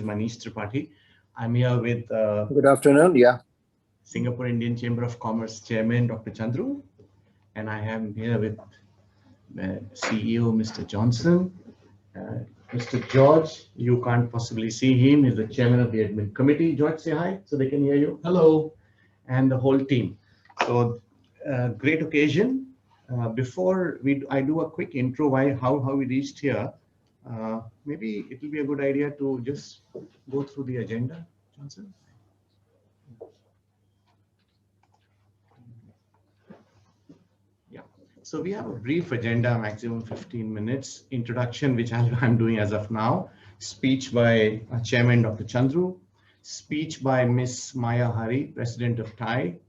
is Maneesh Tripathi. I'm here with Good afternoon. Yeah. Singapore Indian Chamber of Commerce Chairman, Dr. Chandroo. And I am here with CEO, Mr. Johnson. Mr. George, you can't possibly see him. He's the chairman of the admin committee. George, say hi so they can hear you. Hello. And the whole team. So great occasion. Before I do a quick intro how we reached here, maybe it will be a good idea to just go through the agenda, Johnson. Yeah, so we have a brief agenda, maximum 15 minutes. Introduction, which I'm doing as of now. Speech by Chairman Dr. Chandroo. Speech by Ms. Maya Hari, President of TIE.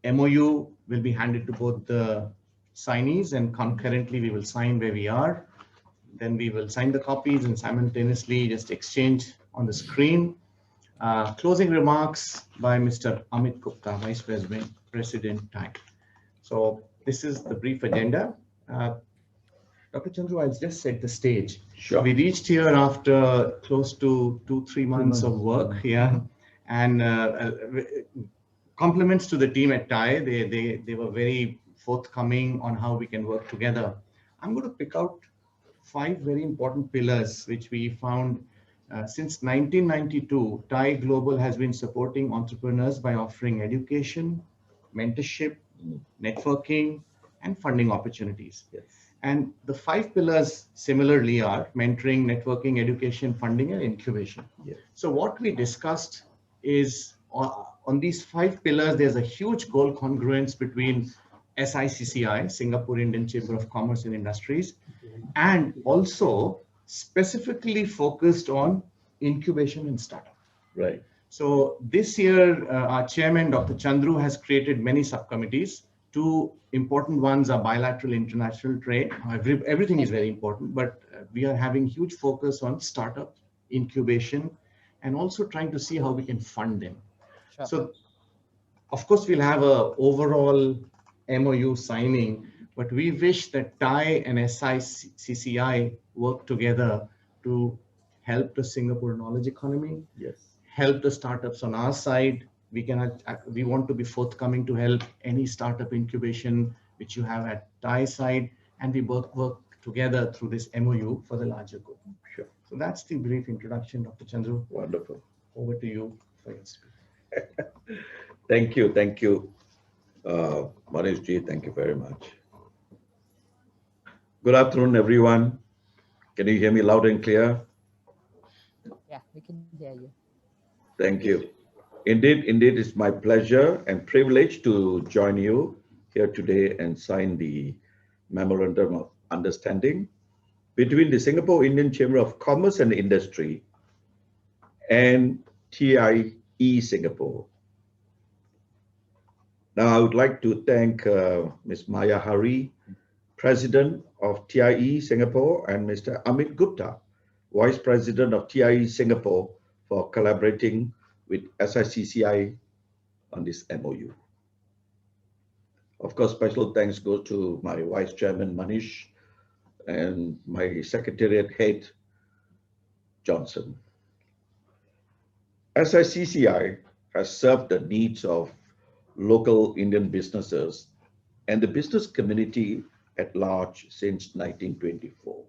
MoU will be handed to both the signees, and concurrently we will sign where we are. Then we will sign the copies and simultaneously just exchange on the screen. Closing remarks by Mr. Amit Gupta, Vice President TiE. So this is the brief agenda. Dr. Chandroo, I'll just set the stage. Sure. We reached here after close to 2-3 months of work, yeah, and compliments to the team at TiE. They were very forthcoming on how we can work together. I'm going to pick out 5 very important pillars which we found since 1992. TiE Global has been supporting entrepreneurs by offering education, mentorship, networking, and funding opportunities. Yes. And the 5 pillars similarly are mentoring, networking, education, funding, and incubation. Yes. So what we discussed is on these 5 pillars, there's a huge goal congruence between SICCI, Singapore Indian Chamber of Commerce and Industries, and also specifically focused on incubation and startup. Right. So this year, our chairman, Dr. Chandroo, has created many subcommittees. 2 important ones are bilateral international trade. Everything is very important, but we are having huge focus on startup, incubation, and also trying to see how we can fund them. Sure. So, of course, we'll have a overall MoU signing, but we wish that TiE and SICCI work together to help the Singapore knowledge economy. Yes. Help the startups on our side. We want to be forthcoming to help any startup incubation which you have at TiE side, and we both work together through this MoU for the larger good. Sure. So that's the brief introduction, Dr. Chandroo. Wonderful. Over to you for your speech. Thank you. Maneesh ji, thank you very much. Good afternoon, everyone. Can you hear me loud and clear? Yeah, we can hear you. Thank you. Indeed, it's my pleasure and privilege to join you here today and sign the Memorandum of Understanding between the Singapore Indian Chamber of Commerce and Industry and TIE Singapore. Now, I would like to thank Ms. Maya Hari, President of TIE Singapore, and Mr. Amit Gupta, Vice President of TIE Singapore, for collaborating with SICCI on this MoU. Of course, special thanks go to my Vice Chairman, Maneesh, and my Secretariat Head, Johnson. SICCI has served the needs of local Indian businesses and the business community at large since 1924.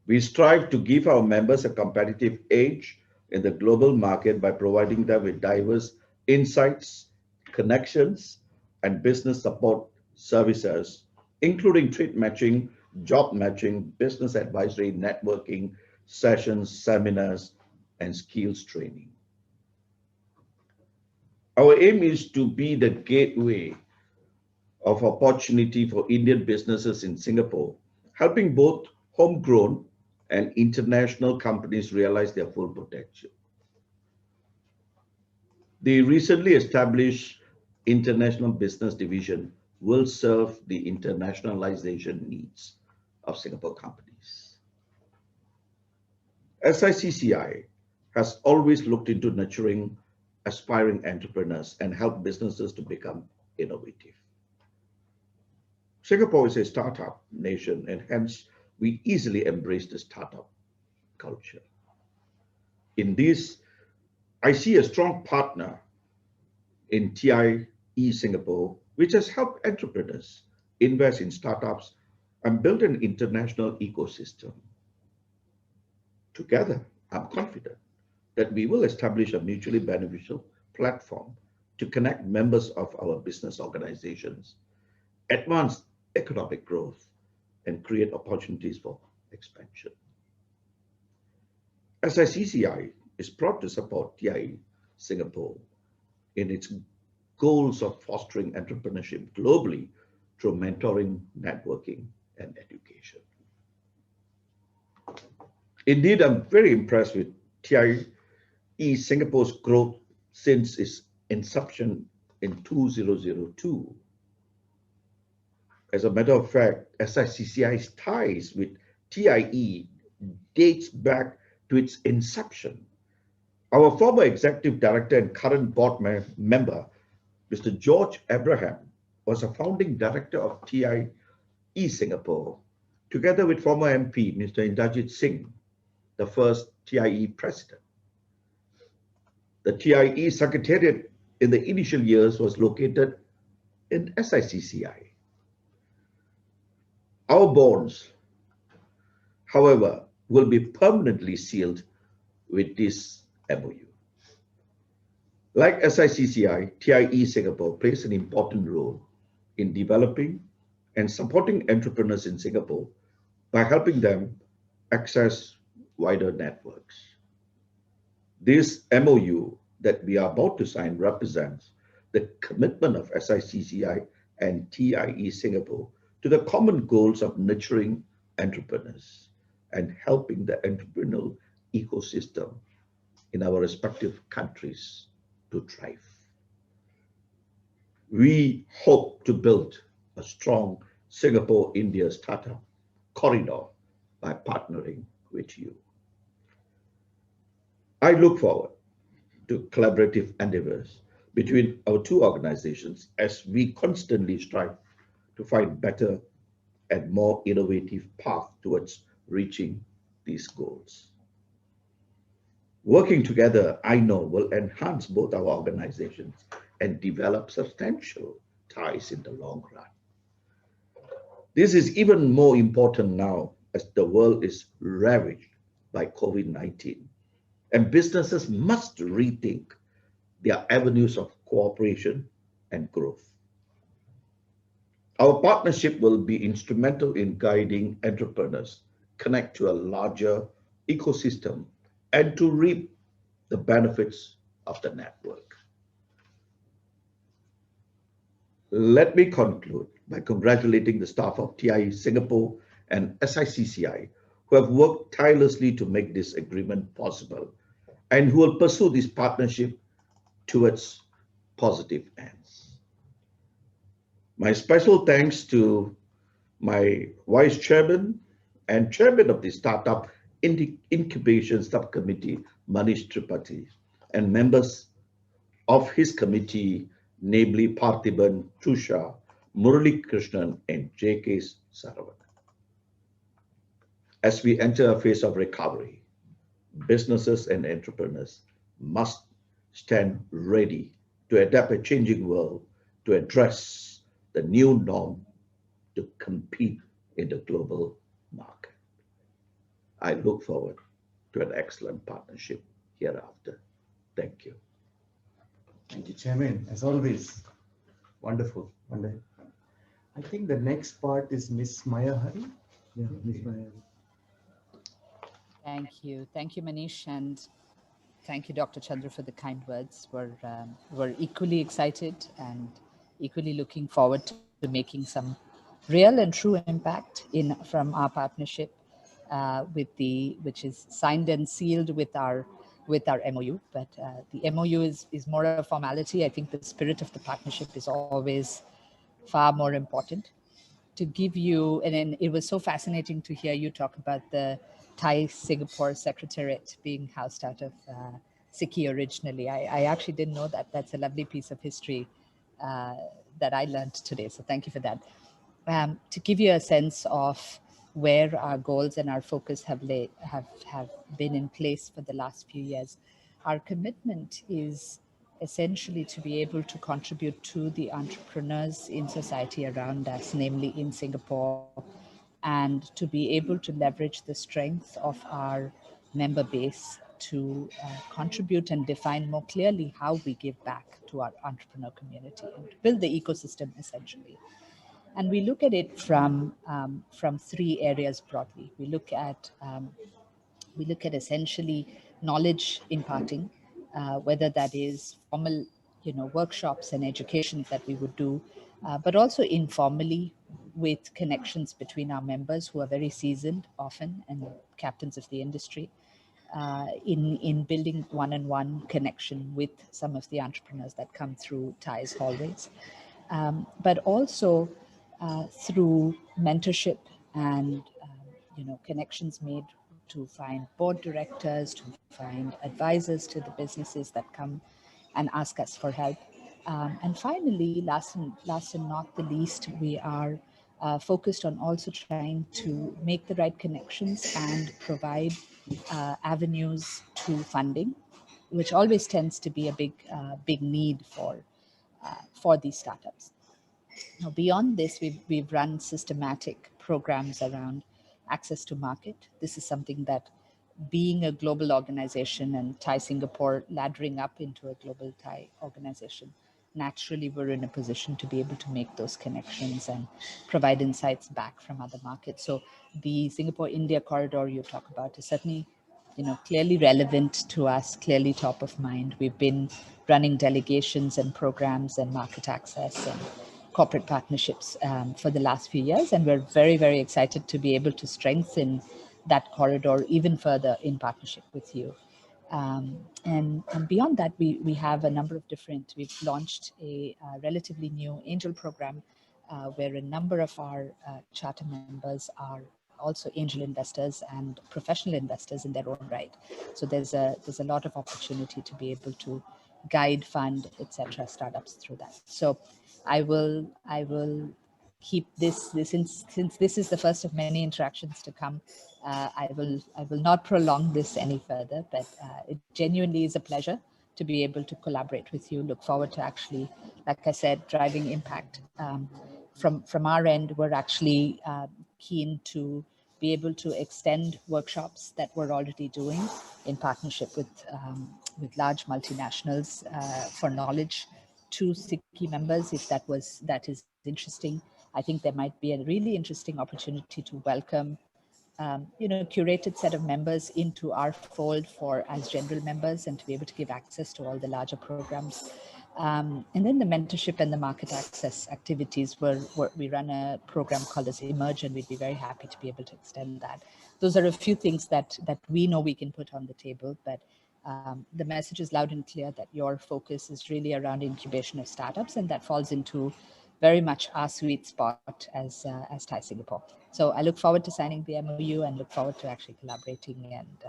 We strive to give our members a competitive edge in the global market by providing them with diverse insights, connections, and business support services, including trade matching, job matching, business advisory, networking, sessions, seminars, and skills training. Our aim is to be the gateway of opportunity for Indian businesses in Singapore, helping both homegrown and international companies realize their full potential. The recently established International Business Division will serve the internationalization needs of Singapore companies. SICCI has always looked into nurturing aspiring entrepreneurs and help businesses to become innovative. Singapore is a startup nation, and hence we easily embrace the startup culture. In this, I see a strong partner in TiE Singapore, which has helped entrepreneurs invest in startups and build an international ecosystem. Together, I'm confident that we will establish a mutually beneficial platform to connect members of our business organizations, advance economic growth, and create opportunities for expansion. SICCI is proud to support TiE Singapore in its goals of fostering entrepreneurship globally through mentoring, networking, and education. Indeed, I'm very impressed with TiE Singapore's growth since its inception in 2002. As a matter of fact, SICCI's ties with TiE dates back to its inception. Our former executive director and current board member, Mr. George Abraham, was a founding director of TiE Singapore, together with former MP, Mr. Inderjit Singh, the first TiE president. The TiE Secretariat in the initial years was located in SICCI. Our bonds, however, will be permanently sealed with this MoU. Like SICCI, TiE Singapore plays an important role in developing and supporting entrepreneurs in Singapore by helping them access wider networks. This MoU that we are about to sign represents the commitment of SICCI and TiE Singapore to the common goals of nurturing entrepreneurs and helping the entrepreneurial ecosystem in our respective countries to thrive. We hope to build a strong Singapore-India startup corridor by partnering with you. I look forward to collaborative endeavors between our two organizations as we constantly strive to find better and more innovative paths towards reaching these goals. Working together, I know, will enhance both our organizations and develop substantial ties in the long run. This is even more important now as the world is ravaged by COVID-19, and businesses must rethink their avenues of cooperation and growth. Our partnership will be instrumental in guiding entrepreneurs connect to a larger ecosystem and to reap the benefits of the network. Let me conclude by congratulating the staff of TiE Singapore and SICCI who have worked tirelessly to make this agreement possible and who will pursue this partnership towards positive ends. My special thanks to my Vice Chairman and Chairman of the Startup Incubation Subcommittee, Maneesh Tripathi, and members of his committee, namely Parthiban, Trusha, Murali Krishnan, and J.K. Saravanan. As we enter a phase of recovery, businesses and entrepreneurs must stand ready to adapt a changing world to address the new norm to compete in the global market. I look forward to an excellent partnership hereafter. Thank you. Thank you, Chairman. As always, wonderful. Wonderful. I think the next part is Miss Maya Hari. Yeah, Miss Maya. Thank you, Maneesh, and thank you, Dr. Chandroo, for the kind words. We're equally excited and equally looking forward to making some real and true impact from our partnership which is signed and sealed with our MoU. But the MoU is more a formality. I think the spirit of the partnership is always far more important. To give you, and it was so fascinating to hear you talk about the TiE Singapore Secretariat being housed out of SICCI originally. I actually didn't know that. That's a lovely piece of history that I learned today. So thank you for that. To give you a sense of where our goals and our focus have been in place for the last few years, our commitment is essentially to be able to contribute to the entrepreneurs in society around us, namely in Singapore, and to be able to leverage the strength of our member base to contribute and define more clearly how we give back to our entrepreneur community and to build the ecosystem essentially. And we look at it from three areas broadly. We look at essentially knowledge imparting, whether that is formal, workshops and education that we would do, but also informally with connections between our members who are very seasoned often and captains of the industry, in building one-on-one connection with some of the entrepreneurs that come through TiE's hallways, but also through mentorship and connections made to find board directors, to find advisors to the businesses that come and ask us for help. And finally, last and not the least, we are focused on also trying to make the right connections and provide avenues to funding, which always tends to be a big need for these startups. Now, beyond this, we've run systematic programs around access to market. This is something that, being a global organization and TiE Singapore laddering up into a global TiE organization, naturally we're in a position to be able to make those connections and provide insights back from other markets. So the Singapore-India corridor you talk about is certainly clearly relevant to us, clearly top of mind. We've been running delegations and programs and market access and corporate partnerships for the last few years, and we're very, very excited to be able to strengthen that corridor even further in partnership with you. And beyond that, we have a number of different, we've launched a relatively new angel program where a number of our charter members are also angel investors and professional investors in their own right. So there's a lot of opportunity to be able to guide, fund, etc. startups through that. So I will keep this since this is the first of many interactions to come. I will not prolong this any further, but it genuinely is a pleasure to be able to collaborate with you. Look forward to actually, like I said, driving impact. From our end, we're actually keen to be able to extend workshops that we're already doing in partnership with large multinationals for knowledge to SICCI members, if that is interesting. I think there might be a really interesting opportunity to welcome curated set of members into our fold as general members and to be able to give access to all the larger programs. And then the mentorship and the market access activities where we run a program called as Emerge, and we'd be very happy to be able to extend that. Those are a few things that we know we can put on the table, but the message is loud and clear that your focus is really around incubation of startups, and that falls into very much our sweet spot as TiE Singapore. So I look forward to signing the MoU and look forward to actually collaborating and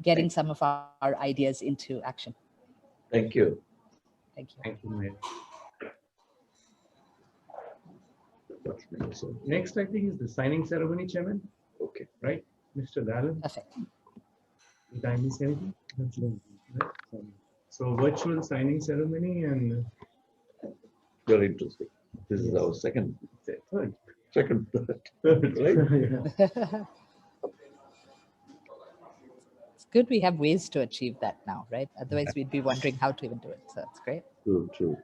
getting some of our ideas into action. Thank you. Thank you. Thank you, Maneesh. So next, I think, is the signing ceremony, Chairman. Okay. Right, Mr. Dallan? Perfect. Did I miss anything? Right. So virtual signing ceremony and Very interesting. This is our second, third. right? It's good we have ways to achieve that now, right? Otherwise, we'd be wondering how to even do it. So it's great. True.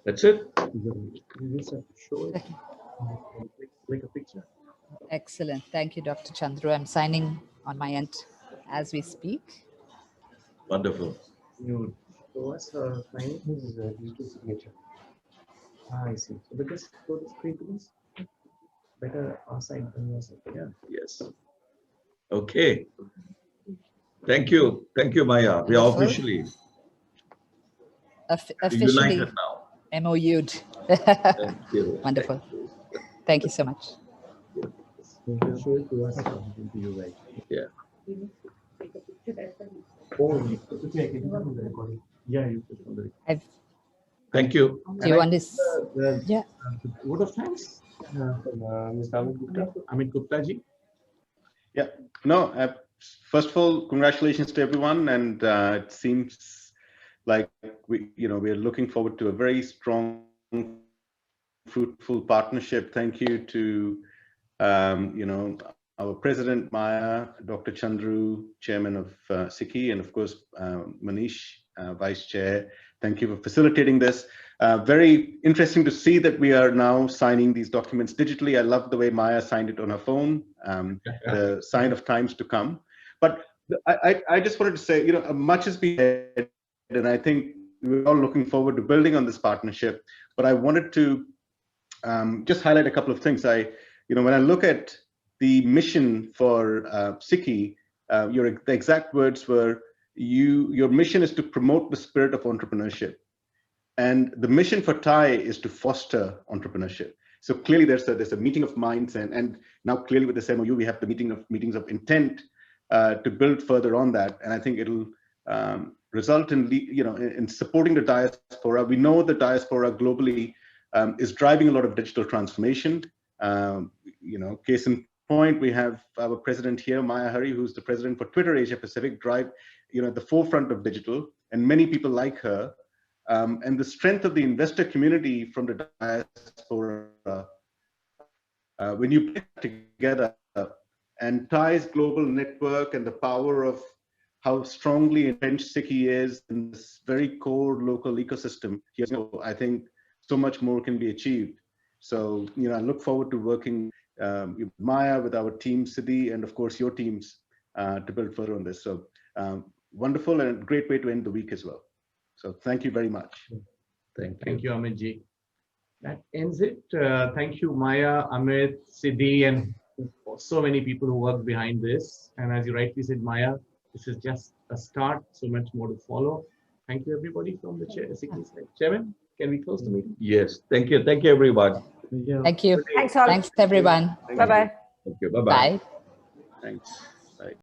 That's it. You just have to show it. Like a picture. Excellent. Thank you, Dr. Chandroo. I'm signing on my end as we speak. Wonderful. You show us signing. This is a digital signature. I see. So because show the screen to us. Better our side than your side. Yeah. Yes. Okay. Thank you, Maya. We are officially Officially united now. MoU'd. Thank you. Wonderful. Thank you so much. So show it to us. To you, right? Yeah. Oh, okay. The recording. Yeah, you put it on the I've, Thank you. do you want to? the vote of thanks? Mr. Amit Gupta. Amit Gupta ji. Yeah, no, first of all, congratulations to everyone. And it seems like we're looking forward to a very strong, fruitful partnership. Thank you to, our president, Maya, Dr. Chandroo, chairman of SICCI, and of course, Maneesh, vice chair. Thank you for facilitating this. Very interesting to see that we are now signing these documents digitally. I love the way Maya signed it on her phone, the sign of times to come. But I just wanted to say, much has been said, and I think we're all looking forward to building on this partnership. But I wanted to just highlight a couple of things. When I look at the mission for SICCI, the exact words were, your mission is to promote the spirit of entrepreneurship. And the mission for TiE is to foster entrepreneurship. So clearly there's a meeting of minds, and now clearly with this MoU, we have the meetings of intent to build further on that. And I think it'll result in supporting the diaspora. We know the diaspora globally is driving a lot of digital transformation. Case in point, we have our president here, Maya Hari, who's the president for Twitter Asia Pacific, drive at the forefront of digital, and many people like her. And the strength of the investor community from the diaspora, when you put it together, and TiE's global network and the power of how strongly entrenched SICCI is in this very core local ecosystem, I think so much more can be achieved. So, I look forward to working with Maya, with our team, Siddi, and of course your teams to build further on this. So wonderful and a great way to end the week as well. So thank you very much. Thank you, Amit ji. That ends it. Thank you, Maya, Amit, Siddi, and so many people who work behind this. And as you rightly said, Maya, this is just a start. So much more to follow. Thank you, everybody from the SICCI side. Chairman, can we close the meeting? Yes, thank you. Thank you, everyone. Thank you. Thanks all. Thanks, everyone. Bye-bye. Thank you. Bye-bye. Bye. Thanks.